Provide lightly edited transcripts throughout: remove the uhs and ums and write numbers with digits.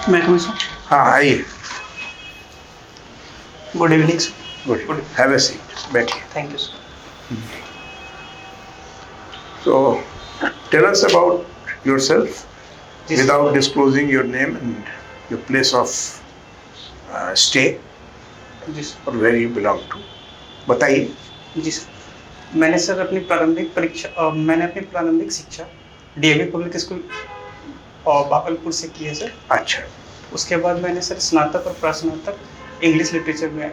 मैं कमी सर। हाँ आइए। Good evening sir. Good, have a seat, बैठिए। Thank you sir. So, tell us about yourself जी sir. without disclosing your name and your place of stay जी sir. or where you belong to. बताइए। जी sir, मैंने sir अपनी प्रारंभिक शिक्षा DAV public school और बागलपुर से की है सर। अच्छा। उसके बाद मैंने सर स्नातक और प्रास्नातक इंग्लिश लिटरेचर में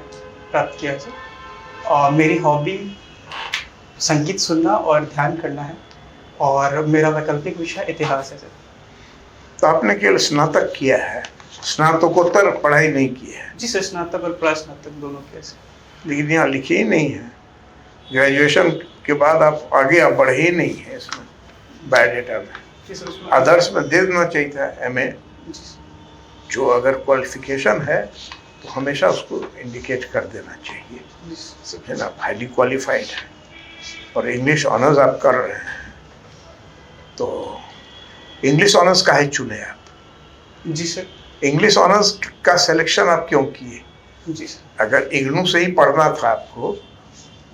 प्राप्त किया है सर। और मेरी हॉबी संगीत सुनना और ध्यान करना है, और मेरा वैकल्पिक विषय इतिहास है सर। तो आपने केवल स्नातक किया है, स्नातकोत्तर पढ़ाई नहीं की है? जी सर, स्नातक और प्रास्नातक दोनों किया सर। लेकिन यहाँ लिखी ही नहीं है, ग्रेजुएशन के बाद आप आगे आप बढ़े ही नहीं है इसमें बायोडेटा में। जी सर, उसमें आदर्श में दे देना चाहिए था एमए। जी सर। जो अगर क्वालिफिकेशन है तो हमेशा उसको इंडिकेट कर देना चाहिए, जी सर। समझे ना, हाईली क्वालिफाइड है और इंग्लिश ऑनर्स आप कर रहे हैं, तो इंग्लिश ऑनर्स काहे चुने आप? जी सर। इंग्लिश ऑनर्स का सिलेक्शन आप क्यों किए? जी सर। अगर इग्नू से ही पढ़ना था आपको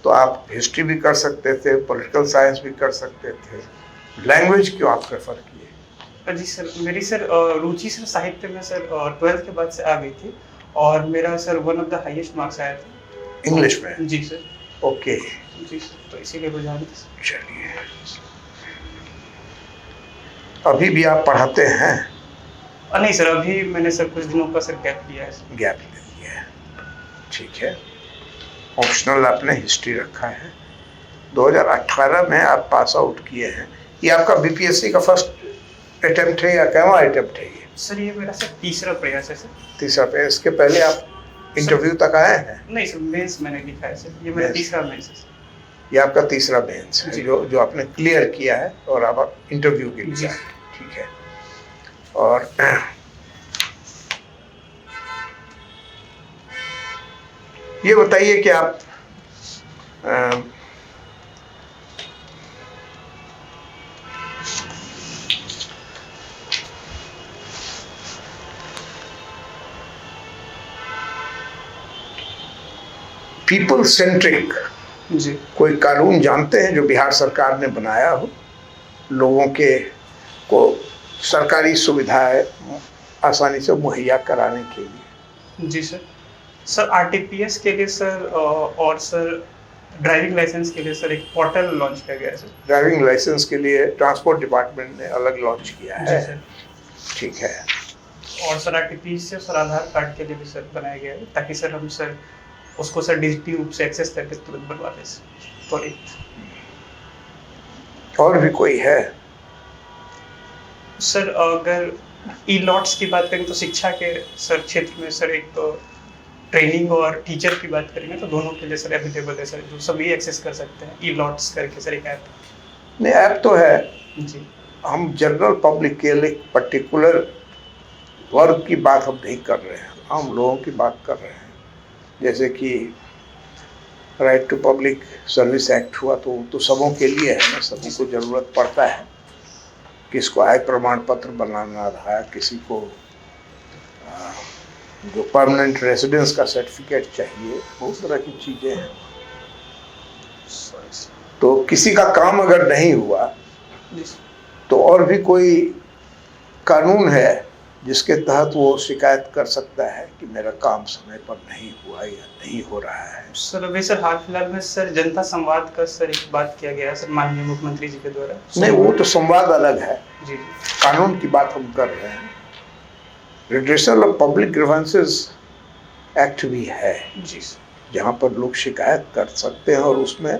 तो आप हिस्ट्री भी कर सकते थे, पॉलिटिकल साइंस भी कर सकते थे, लैंग्वेज क्यों आप प्रेफर किए? जी सर, मेरी सर रुचि सर साहित्य में सर 12th के बाद से आ गई थी, और मेरा sir one of the highest marks आया था इंग्लिश में? जी सर। ओके। जी सर, तो इसीलिए रुझान था। चलिए, अभी भी आप पढ़ाते हैं? नहीं सर, अभी मैंने सर कुछ दिनों का सर गैप लिया है सर। गैप ले लिया है, ठीक है। ऑप्शनल आपने हिस्ट्री रखा है। 2018 में आप पास आउट किए हैं। ये आपका बीपीएससी का फर्स्ट अटेम्प्ट है या कैवा अटेम्प्ट है ये? सर ये मेरा सर तीसरा प्रयास है सर। तीसरा प्रयास। इसके पहले आप इंटरव्यू तक आए हैं? नहीं सर, मेंस मैंने लिखा है सर, ये मेरा तीसरा मेंस है सर। ये आपका तीसरा मेंस है जो आपने क्लियर किया है और आप इंटरव्यू के लिए आए, ठीक है। और ये बताइए कि आप पीपल सेंट्रिक जी कोई कानून जानते हैं जो बिहार सरकार ने बनाया हो लोगों के को सरकारी सुविधाएं आसानी से मुहैया कराने के लिए? जी सर। सर आरटीपीएस के लिए सर, और सर ड्राइविंग लाइसेंस के लिए सर एक पोर्टल लॉन्च किया गया है सर। ड्राइविंग लाइसेंस के लिए ट्रांसपोर्ट डिपार्टमेंट ने अलग लॉन्च किया है? जी सर। ठीक है। और सर आरटीपीएस से सर आधार कार्ड के लिए भी सर बनाया गया है, ताकि सर हम सर उसको सर डिजिटली रूप से एक्सेस करके तुरंत बनवा दें सर। तो और भी कोई है? सर अगर ई लॉट्स की बात करें तो शिक्षा के सर क्षेत्र में सर एक तो ट्रेनिंग और टीचर की बात करेंगे तो दोनों के लिए सर अवेलेबल है सर, जो सभी एक्सेस कर सकते हैं। ई लॉट्स करके सर एक ऐप। नहीं, ऐप तो है। जी। हम जनरल पब्लिक के लिए पर्टिकुलर वर्ग की बात हम नहीं कर रहे हैं, हम लोगों की बात कर रहे हैं। जैसे कि right to public service act हुआ तो सबों के लिए है ना, सभी को ज़रूरत पड़ता है। किसको आय प्रमाण पत्र बनाना रहा है, किसी को जो परमानेंट रेजिडेंस का सर्टिफिकेट चाहिए, बहुत तरह की चीज़ें हैं। तो किसी का काम अगर नहीं हुआ तो और भी कोई कानून है जिसके तहत वो शिकायत कर सकता है कि मेरा काम समय पर नहीं हुआ या नहीं हो रहा है? सर अभी सर हाल फिलहाल में सर जनता संवाद का सर एक बात किया गया सर माननीय मुख्यमंत्री जी के द्वारा। नहीं, वो तो संवाद अलग है। जी। कानून की बात हम कर रहे हैं। Redressal of public grievances act भी है जी, जहाँ पर लोग शिकायत कर सकते हैं और उसमें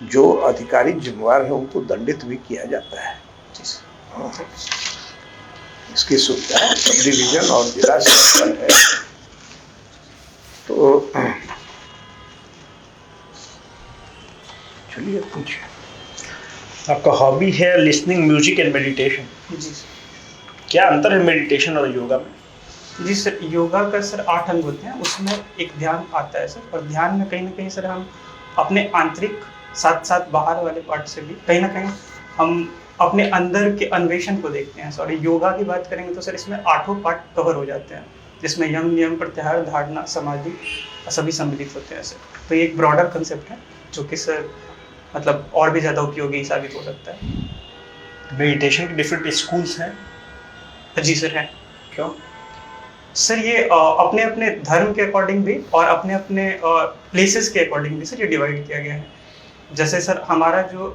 जो अधिकारी जिम्मेवार है उनको दंडित भी किया जाता है। हाँ, इसकी सुविधा सब डिवीजन और जिला स्तर पर है। तो चलिए पूछिए। आपका हॉबी है लिसनिंग म्यूजिक एंड मेडिटेशन। जी क्या अंतर है मेडिटेशन और योगा में? जी सर, योगा का सर 8 अंग होते हैं, उसमें एक ध्यान आता है सर। और ध्यान में कहीं ना कहीं सर हम अपने आंतरिक साथ साथ बाहर वाले पार्ट से भी कहीं ना कहीं हम अपने अंदर के अन्वेषण को देखते हैं सर। योगा की बात करेंगे तो सर इसमें 8 पार्ट कवर हो जाते हैं, जिसमें यम, नियम, प्रत्याहार, धारणा, समाधि सभी सम्मिलित होते हैं सर। तो ये एक ब्रॉडर कंसेप्ट है जो कि सर मतलब और भी ज़्यादा उपयोगी साबित हो सकता है। मेडिटेशन के डिफरेंट स्कूल्स हैं? जी सर है। क्यों? सर ये अपने अपने धर्म के अकॉर्डिंग भी और अपने अपने प्लेसेस के अकॉर्डिंग भी सर ये डिवाइड किया गया है। जैसे सर हमारा जो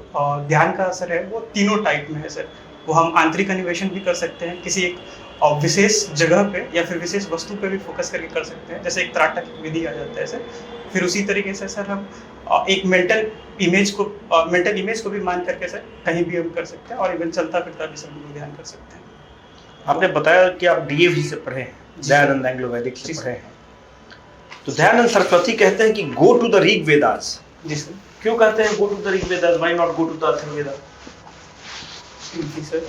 ध्यान का असर है वो तीनों टाइप में है सर। वो हम आंतरिक अन्वेषण भी कर सकते हैं, किसी एक विशेष जगह पे या फिर विशेष वस्तु पे भी फोकस करके कर सकते हैं, जैसे एक त्राटक विधि आ जाता है सर। फिर उसी तरीके से सर हम एक मेंटल इमेज को भी मान करके सर कहीं भी हम कर सकते हैं, और इवन चलता फिरता भी सब लोग ध्यान कर सकते हैं। आपने बताया कि आप डीएवी से पढ़े हैं, दयानंद एंग्लो वैदिक से पढ़े हैं, तो दयानंद सरस्वती कहते हैं कि go to the Rig Vedas. जी सर। क्यों कहते हैं go to the Rig Vedas, why not go to the Atharvaveda? जी सर।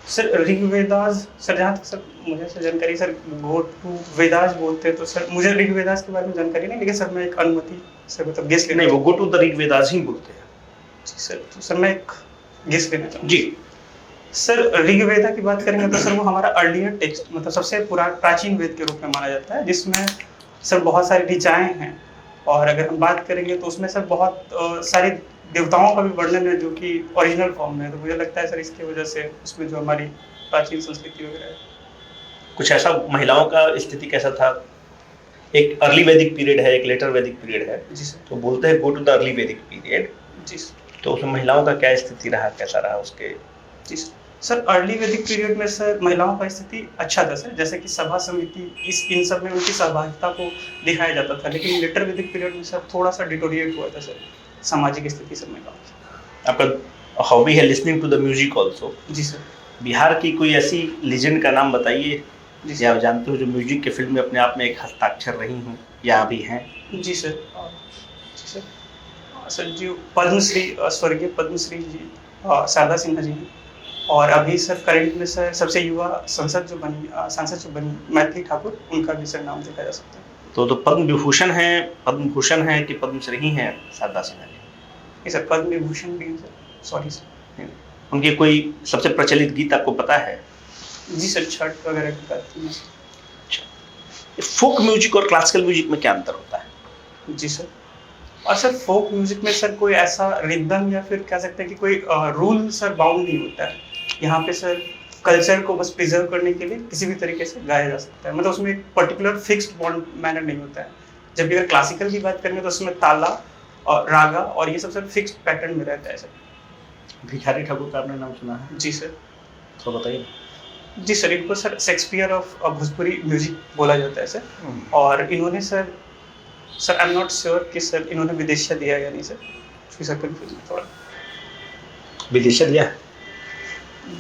सर ऋग्वेदास सर जहाँ तक सर मुझे सर जानकारी सर गो टू वेदास बोलते हैं, तो सर मुझे ऋग्वेदास के बारे में जानकारी नहीं, लेकिन सर मैं एक अनुमति सर मतलब गेस लेना। नहीं, वो go to the Rig Vedas ही बोलते हैं। जी सर। तो सर मैं एक गेस लेना चाहूँगा जी सर। ऋग्वेदा की बात करेंगे तो सर वो हमारा अर्लियर टेक्स्ट मतलब सबसे प्राचीन वेद के रूप में माना जाता है, जिसमें सर बहुत सारी ऋचाएँ हैं। और अगर हम बात करेंगे तो उसमें सर बहुत सारी देवताओं का भी वर्णन है जो कि ओरिजिनल फॉर्म में है। तो मुझे लगता है सर इसकी वजह से उसमें जो हमारी प्राचीन संस्कृति वगैरह है। कुछ ऐसा महिलाओं का स्थिति कैसा था? एक अर्ली वैदिक पीरियड है, एक लेटर वैदिक पीरियड है। जी सर। तो बोलते हैं गो टू द अर्ली वैदिक पीरियड। जी सर। तो उसमें महिलाओं का क्या स्थिति रहा, कैसा रहा उसके? जी सर। अर्ली वैदिक पीरियड में सर महिलाओं का स्थिति अच्छा था सर, जैसे कि सभा समिति इन सब में उनकी सहभागिता को दिखाया जाता था। लेकिन लेटर वैदिक पीरियड में सर थोड़ा सा डिटोरिएट हुआ था सर सामाजिक स्थिति सब में। आपका हॉबी है listening to the music also. जी सर। बिहार की कोई ऐसी लेजेंड का नाम बताइए जी या आप जानते हो जो म्यूजिक के फील्ड में अपने आप में एक हस्ताक्षर रही हूँ या अभी हैं? जी सर। जी सर। सर जी पद्मश्री स्वर्गीय पद्मश्री जी शारदा सिन्हा जी हैं, और अभी सर करंट में सर सबसे युवा सांसद जो बनी मैथिली ठाकुर, उनका भी सर नाम देखा जा सकता है। तो पद्म विभूषण है कि पद्मश्री हैं शारदा सिन्हा जी? जी सर पद्म विभूषण भी हैं सर। Sorry sir. उनके कोई सबसे प्रचलित गीत आपको पता है? जी सर छठ वगैरह की बात की। फोक म्यूजिक और क्लासिकल म्यूजिक में क्या अंतर होता है? जी सर। और सर फोक म्यूजिक में सर कोई ऐसा रिदम या फिर कह सकते हैं कि कोई रूल सर बाउंड नहीं होता है। यहाँ पे सर कल्चर को बस प्रिजर्व करने के लिए किसी भी तरीके से गाया जा सकता है, मतलब उसमें एक पर्टिकुलर फिक्स्ड बॉन्ड मैनर नहीं होता है। जबकि अगर क्लासिकल की बात करेंगे तो उसमें ताला और रागा और ये सब सर फिक्स्ड पैटर्न में रहता है सर। भिखारी ठाकुर का आपने नाम सुना है? जी सर। तो बताइए। जी सर, इनको sir Shakespeare of Bhojpuri music बोला जाता है सर। और इन्होंने sir I am not sure कि सर इन्होंने विदेशिया दिया या नहीं सर, क्योंकि सर कंफ्यूज है थोड़ा। विदेशिया दिया है?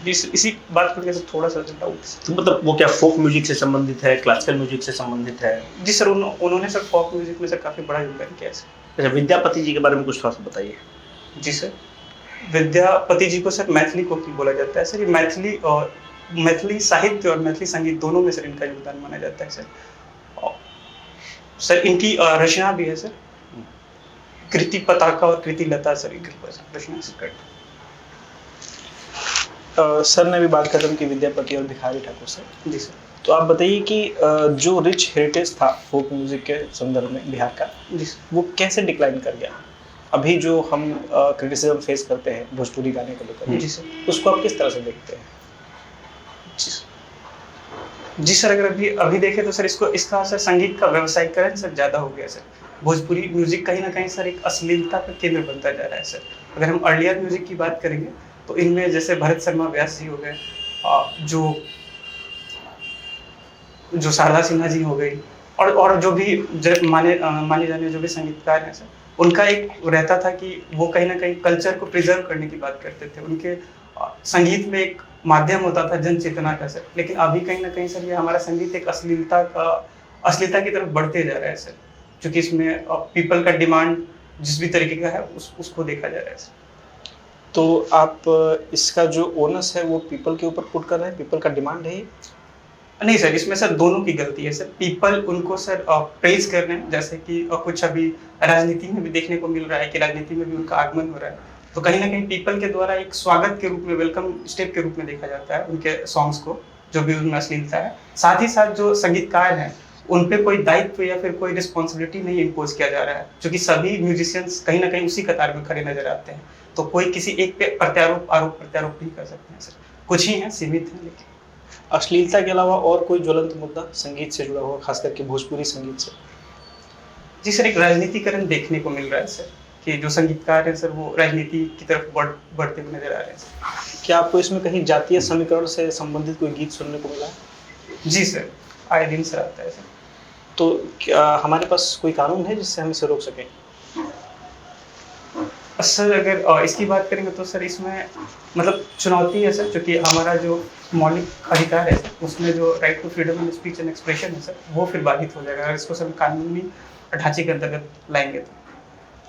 जी इसी बात को लेकर थोड़ा सा डाउट। तो मतलब वो क्या फोक म्यूजिक से संबंधित है, क्लासिकल म्यूजिक से संबंधित है? जी सर उन्होंने सर फोक म्यूजिक में सर काफ़ी बड़ा योगदान किया है सर। अच्छा, विद्यापति जी के बारे में कुछ थोड़ा सा बताइए। जी सर, विद्यापति जी को सर मैथिली कोकिल बोला जाता है सर। ये मैथिली साहित्य और मैथिली संगीत दोनों में सर इनका योगदान माना जाता है सर। सर इनकी रचना भी है सर, कृति पताका और कृति लता सर इनकी रचना सर। सर ने भी बात खत्म की विद्यापति और भिखारी ठाकुर से। जी सर। तो आप बताइए कि जो रिच हेरिटेज था फोक म्यूजिक के संदर्भ में बिहार का, जी वो कैसे डिक्लाइन कर गया? अभी जो हम क्रिटिसिज्म फेस करते हैं भोजपुरी गाने को लेकर, जी सर, उसको आप किस तरह से देखते हैं? जी सर, अगर अभी देखें तो सर इसका सर संगीत का व्यवसायीकरण सर ज़्यादा हो गया सर। भोजपुरी म्यूजिक कहीं ना कहीं सर एक अश्लीलता का केंद्र बनता जा रहा है सर। अगर हम अर्लियर म्यूजिक की बात करेंगे तो इनमें जैसे भरत शर्मा व्यास जी हो गए, जो शारदा सिन्हा जी हो गई, और जो भी माने जाने जो भी संगीतकार हैं सर, उनका एक रहता था कि वो कहीं ना कहीं कल्चर को प्रिजर्व करने की बात करते थे। उनके संगीत में एक माध्यम होता था जन चेतना का सर। लेकिन अभी कहीं ना कहीं सर ये हमारा संगीत एक अश्लीलता की तरफ बढ़ते जा रहा है सर, क्योंकि इसमें पीपल का डिमांड जिस भी तरीके का है उसको देखा जा रहा है सर। तो आप इसका जो ओनस है वो पीपल के ऊपर पुट कर रहे हैं, पीपल का डिमांड है? नहीं सर, इसमें सर दोनों की गलती है सर। पीपल उनको सर प्रेज कर रहे हैं, जैसे कि कुछ अभी राजनीति में भी देखने को मिल रहा है कि राजनीति में भी उनका आगमन हो रहा है। तो कहीं ना कहीं पीपल के द्वारा एक स्वागत के रूप में, वेलकम स्टेप के रूप में देखा जाता है उनके सॉन्ग्स को, जो भी उनमें अश्लीलता है। साथ ही साथ जो संगीतकार हैं उन पे कोई दायित्व या फिर कोई रिस्पॉन्सिबिलिटी नहीं इम्पोज किया जा रहा है, क्योंकि सभी म्यूजिशियंस कहीं ना कहीं उसी कतार में खड़े नजर आते हैं। तो कोई किसी एक पे आरोप प्रत्यारोप नहीं कर सकते हैं सर, कुछ ही हैं, सीमित हैं। लेकिन अश्लीलता के अलावा और कोई ज्वलंत मुद्दा संगीत से जुड़ा हुआ, खास करके भोजपुरी संगीत से? जी सर, एक राजनीतिकरण देखने को मिल रहा है सर, कि जो संगीतकार हैं सर वो राजनीति की तरफ बढ़ते हुए नजर आ रहे हैं सर। क्या आपको इसमें कहीं जातीय समीकरण से संबंधित कोई गीत सुनने को मिला है? जी सर, आए दिन सर आता है सर। तो क्या हमारे पास कोई कानून है जिससे हम इसे रोक सकें? सर अगर इसकी बात करेंगे तो सर इसमें मतलब चुनौती है सर, क्योंकि हमारा जो मौलिक अधिकार है सर, उसमें जो right to freedom of speech and expression है सर, वो फिर बाधित हो जाएगा अगर इसको सर कानूनी ढांचे के अंतर्गत लाएंगे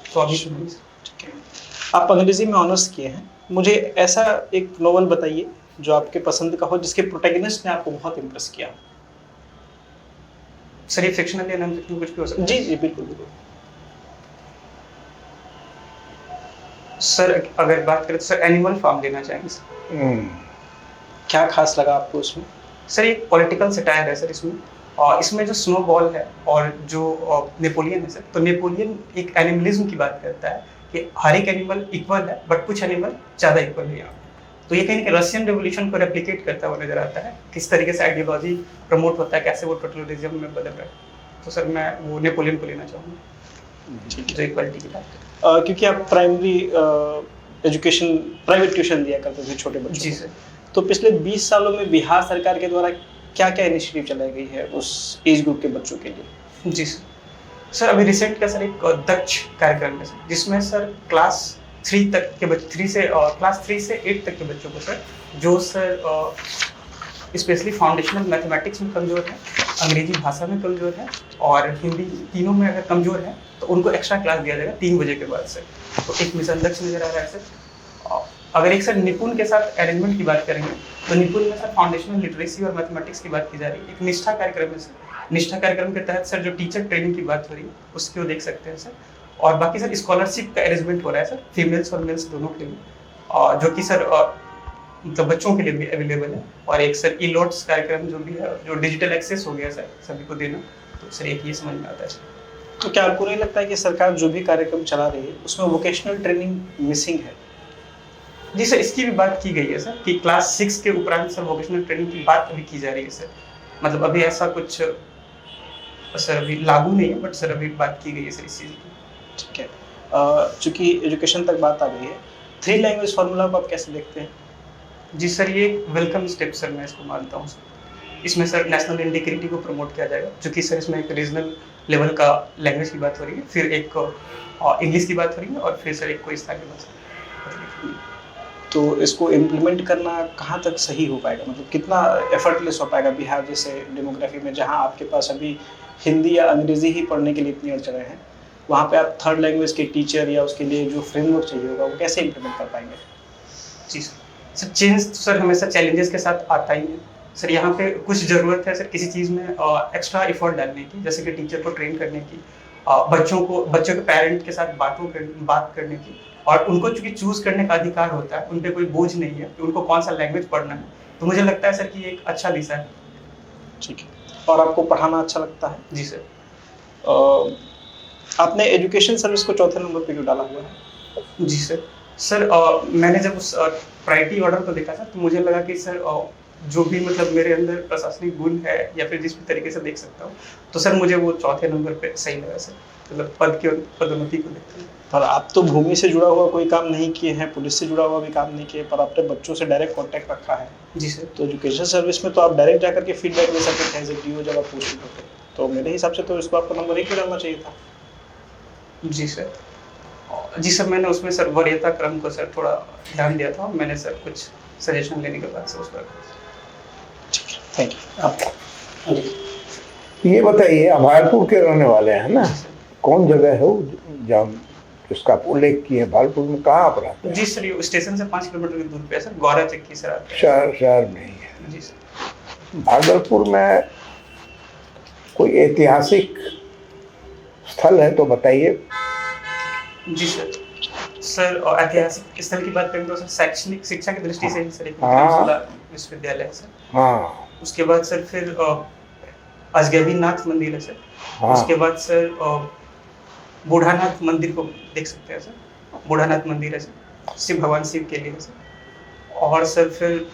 तो अभी तो नहीं सर। ठीक है, आप अंग्रेजी में ऑनर्स किए हैं, मुझे ऐसा एक नोवेल बताइए जो आपके पसंद का हो, जिसके प्रोटैगनिस्ट ने आपको बहुत इम्प्रेस किया। सर ये फिक्शनल या नॉन फिक्शनल कुछ भी हो सकता है? जी जी बिल्कुल बिल्कुल। सर अगर बात करें तो सर एनिमल फार्म लेना चाहेंगे सर। क्या खास लगा आपको उसमें? सर एक पॉलिटिकल सटायर है सर इसमें, और इसमें जो स्नोबॉल है और जो नेपोलियन है सर, तो नेपोलियन एक एनिमलिज्म की बात करता है कि हर एक एनिमल इक्वल है, बट कुछ एनिमल ज़्यादा इक्वल है यहाँ। तो ये कहीं ना कहीं रशियन रेवोल्यूशन को रेप्लिकेट करता हुआ नजर आता है, किस तरीके से आइडियोलॉजी प्रमोट होता है, कैसे वो टोटलिज्म में बदल रहा है। तो सर मैं वो नेपोलियन को लेना चाहूँगा जो इक्वालिटी की बात करता है। क्योंकि आप प्राइमरी एजुकेशन प्राइवेट ट्यूशन दिया करते थे छोटे बच्चों जी को। सर। तो पिछले 20 सालों में बिहार सरकार के द्वारा क्या क्या इनिशिएटिव चलाई गई है उस एज ग्रुप के बच्चों के लिए? जी सर अभी रिसेंट का सर एक दक्ष कार्यक्रम है सर, जिसमें सर क्लास 3 तक के क्लास 3 से 8 तक के बच्चों को सर, जो सर स्पेशली फाउंडेशनल मैथमेटिक्स में कमज़ोर है, अंग्रेजी भाषा में कमज़ोर है और हिंदी, तीनों में अगर कमज़ोर है तो उनको एक्स्ट्रा क्लास दिया जाएगा 3 बजे के बाद सर। तो एक मिशन दक्ष नज़र आ रहा है सर। अगर एक सर निपुण के साथ अरेंजमेंट की बात करेंगे तो निपुण में सर फाउंडेशनल लिटरेसी और मैथमेटिक्स की बात की जा रही है। एक निष्ठा कार्यक्रम है सर, निष्ठा कार्यक्रम के तहत सर जो टीचर ट्रेनिंग की बात हो रही है उसको देख सकते हैं सर। और बाकी सर स्कॉलरशिप का अरेंजमेंट हो रहा है सर, फीमेल्स और मेल्स दोनों के लिए, और जो कि सर मतलब बच्चों के लिए भी अवेलेबल है। और एक सर ई-लोट्स कार्यक्रम जो भी है, जो डिजिटल एक्सेस हो गया सर सभी को देना, तो सर एक ये समझ में आता है सर। तो क्या आपको नहीं लगता है कि सरकार जो भी कार्यक्रम चला रही है उसमें वोकेशनल ट्रेनिंग मिसिंग है? जी सर, इसकी भी बात की गई है सर कि क्लास 6 के उपरांत सर वोकेशनल ट्रेनिंग की बात अभी की जा रही है सर। मतलब अभी ऐसा कुछ सर अभी लागू नहीं है, बट सर अभी बात की गई है सर इस चीज़ की। ठीक है, चूंकि एजुकेशन तक बात आ गई है, 3 लैंग्वेज फार्मूला को आप कैसे देखते हैं? जी सर, ये वेलकम स्टेप सर मैं इसको मानता हूँ सर। इसमें सर नेशनल इंटीग्रिटी को प्रमोट किया जाएगा, क्योंकि सर इसमें एक रीजनल लेवल का लैंग्वेज की बात हो रही है, फिर एक इंग्लिश की बात हो रही है, और फिर सर एक कोई स्थानीय भाषा। तो इसको इम्प्लीमेंट करना कहाँ तक सही हो पाएगा, मतलब कितना एफर्टलेस हो पाएगा बिहार जैसे डेमोग्राफी में, जहाँ आपके पास अभी हिंदी या अंग्रेजी ही पढ़ने के लिए इतनी अड़चने हैं, वहाँ पे आप 3rd लैंग्वेज के टीचर या उसके लिए जो फ्रेमवर्क चाहिए होगा वो कैसे इम्प्लीमेंट कर पाएंगे? जी सर, चेंज तो सर हमेशा चैलेंजेस के साथ आता ही है सर। यहाँ पे कुछ ज़रूरत है सर किसी चीज़ में एक्स्ट्रा एफर्ट डालने की, जैसे कि टीचर को ट्रेन करने की, बच्चों के पेरेंट के साथ बात करने की, और उनको चूंकि चूज करने का अधिकार होता है, उन पे कोई बोझ नहीं है कि उनको कौन सा लैंग्वेज पढ़ना है। तो मुझे लगता है सर कि ये एक अच्छा दिशा है। ठीक है, और आपको पढ़ाना अच्छा लगता है? जी सर। आपने एजुकेशन सर्विस को 4थे नंबर पे क्यों डाला हुआ है? जी सर मैंने जब उस प्रायोरिटी ऑर्डर को देखा था तो मुझे लगा कि सर जो भी मतलब मेरे अंदर प्रशासनिक गुण है या फिर जिस भी तरीके से देख सकता हूँ, तो सर मुझे वो 4थे नंबर पे सही लगा सर, मतलब पदोन्नति को देखते हैं। पर आप तो भूमि से जुड़ा हुआ कोई काम नहीं किए हैं, पुलिस से जुड़ा हुआ भी काम नहीं किए, पर आपने बच्चों से डायरेक्ट कांटेक्ट रखा है। जी सर। तो एजुकेशन सर्विस में तो आप डायरेक्ट जाकर के फीडबैक ले सकते थे एज ए डीओ जब आप पोस्टिंग होते, तो मेरे हिसाब से तो इसको आपको नंबर 1 पे डालना चाहिए था। जी सर मैंने उसमें सर वरीयता क्रम को सर थोड़ा ध्यान दिया था, मैंने सर कुछ सजेशन लेने के बाद से उस पर। Thank you. आप ये बताइए, आप भागलपुर के रहने वाले हैं ना? कौन जगह है वो जहाँ जिसका आप उल्लेख किए? भागलपुर में कहाँ आप रहते हैं? जी सर, ये स्टेशन से 5 किलोमीटर की दूर पे है सर, गौरा चक्की सर आता है। शहर में ही है। जी सर। भागलपुर में कोई ऐतिहासिक स्थल है तो बताइए। जी सर, सर ऐतिहासिक स्थल की बात करें तो सर शैक्षणिक शिक्षा की दृष्टि से ही सर एक हाँ। विक्रमशिला विश्वविद्यालय है सर। हाँ उसके बाद सर फिर अजगैबीनाथ मंदिर है सर। हाँ उसके बाद सर बूढ़ानाथ मंदिर को देख सकते हैं सर। बूढ़ानाथ मंदिर है सर, शिव भगवान शिव के लिए है सर। और सर फिर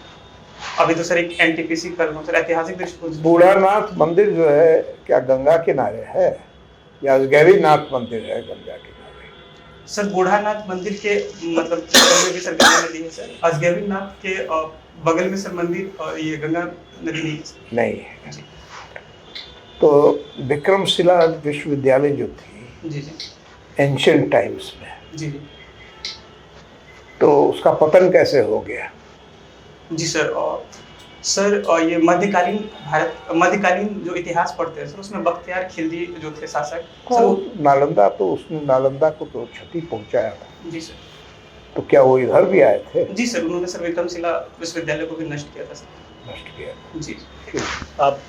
अभी तो सर एक एनटीपीसी कर रहा हूँ सर, ऐतिहासिक दृष्टिकोण से। बूढ़ानाथ मंदिर जो है क्या गंगा किनारे है या गैरीनाथ मंदिर है गंगा किनारे? सर बूढ़ानाथ मंदिर के मतलब बगल में भी सर गंगा नदी है सर। अजगैबीनाथ के बगल में सर मंदिर ये गंगा नदी नहीं है सर। नहीं है। तो विक्रमशिला विश्वविद्यालय जो थी जी जी एंशियंट टाइम्स में, जी जी तो उसका पतन कैसे हो गया? जी सर। सर ये मध्यकालीन जो इतिहास पढ़ते हैं सर, उसमें बख्तियार खिलजी जो थे शासक सर तो नालंदा, तो उसने नालंदा को तो क्षति पहुंचाया था। जी सर। तो क्या वो इधर भी आए थे? जी सर, उन्होंने सर विक्रमशिला विश्वविद्यालय को भी नष्ट किया था सर। नष्ट किया। जी आप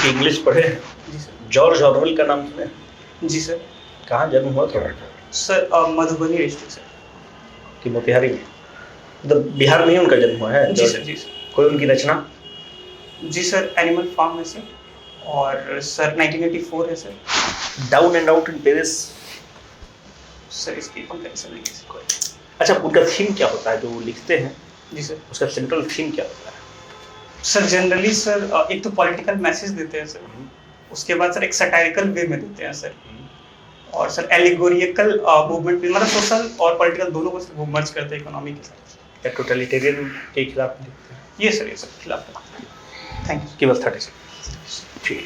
इंग्लिश पढ़े, जी सर। जॉर्ज ऑरवेल का नाम सुने? जी सर। कहाँ जन्म हुआ था? Sir Madhubani district sir. कि मोतिहारी में? मतलब बिहार में ही उनका जन्म हुआ है? जी सर। जी सर। कोई उनकी रचना? जी सर, एनिमल फार्म है सर। और सर 1984 है sir. Down and out in Paris? Sir इसकी कंपैरिजन नहीं है सर कोई। अच्छा, उनका थीम क्या होता है जो वो लिखते हैं? जी सर। उसका सेंट्रल थीम क्या होता है? सर जनरली सर एक तो पॉलिटिकल मैसेज देते हैं सर, उसके बाद सर एक सटायरिकल वे में देते हैं सर, और सर एलिगोरिकल मूवमेंट मतलब सोशल और पॉलिटिकल दोनों को सर वो मर्ज करते हैं इकोनॉमी के साथ। या टोटलिटेरियन के खिलाफ लिखते हैं? ये सर खिलाफ। Thank you. केवल 30 सेकंड। ठीक है।